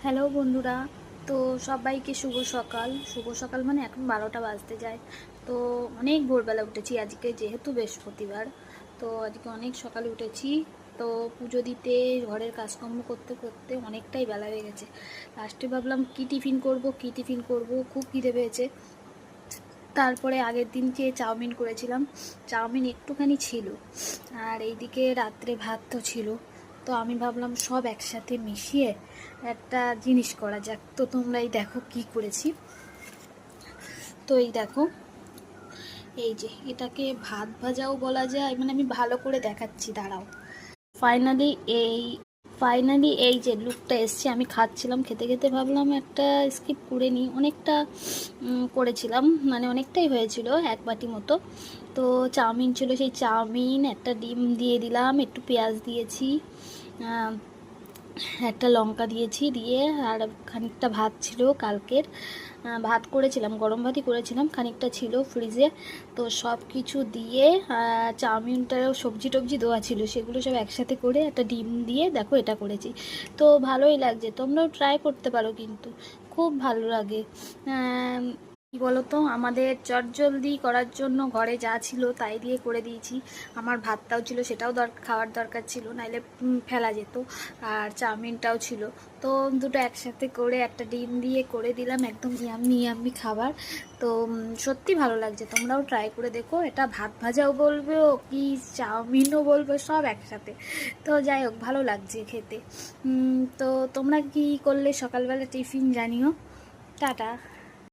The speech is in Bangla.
হ্যালো বন্ধুরা। তো সবাইকে শুভ সকাল মানে এখন 12টা বাজতে যায়। তো অনেক ভোরবেলা উঠেছি আজকে, যেহেতু বৃহস্পতিবার। তো আজকে অনেক সকালে উঠেছি। তো পুজো দিতে, ঘরের কাজকর্ম করতে করতে অনেকটাই বেলা হয়ে গেছে। লাস্টে ভাবলাম কী টিফিন করব, খুব খিদে পেয়েছে। তারপরে আগের দিনকে চাউমিন করেছিলাম, চাউমিন একটুখানি ছিল, আর এইদিকে রাত্রে ভাত তো ছিল। তো আমি ভাবলাম সব একসাথে মিশিয়ে একটা জিনিস করা যাক। তো তোমরা এই দেখো কি করেছি। তো এই দেখো, এই যে এটাকে ভাত ভাজাও বলা যায়, মানে আমি ভালো করে দেখাচ্ছি, দাঁড়াও। ফাইনালি এই ফাইনালি এই যে লুকটা এসছে। আমি খাচ্ছিলাম, খেতে খেতে ভাবলাম একটা স্কিপ করে নিই। অনেকটা করেছিলাম, মানে অনেকটাই হয়েছিল, এক বাটি মতো। তো চাউমিন ছিল, সেই চাউমিন, একটা ডিম দিয়ে দিলাম, একটু পেঁয়াজ দিয়েছি, একটা লঙ্কা দিয়েছি, দিয়ে আর খানিকটা ভাত ছিল কালকের। ভাত করেছিলাম, গরম ভাতই করেছিলাম, খানিকটা ছিল ফ্রিজে। তো সব কিছু দিয়ে চাউমিনটারও সবজি টবজি দেওয়া ছিল, সেগুলো সব একসাথে করে একটা ডিম দিয়ে দেখো এটা করেছি। তো ভালোই লাগছে, তোমরাও ট্রাই করতে পারো, কিন্তু খুব ভালো লাগে। কী বলো তো, আমাদের চটজলদি করার জন্য ঘরে যা ছিল তাই দিয়ে করে দিয়েছি। আমার ভাতটাও ছিল, সেটাও খাওয়ার দরকার ছিল, নাইলে ফেলা যেত। আর চাউমিনটাও ছিল। তো দুটো একসাথে করে একটা ডিম দিয়ে করে দিলাম, একদম ইয়াম্মি ইয়াম্মি খাবার। তো সত্যি ভালো লাগছে, তোমরাও ট্রাই করে দেখো। এটা ভাত ভাজাও বলবে ও কি, চাউমিনও বলবে, সব একসাথে। তো যাই হোক, ভালো লাগছে খেতে। তো তোমরা কি করলে সকালবেলা টিফিন জানিও। টাটা।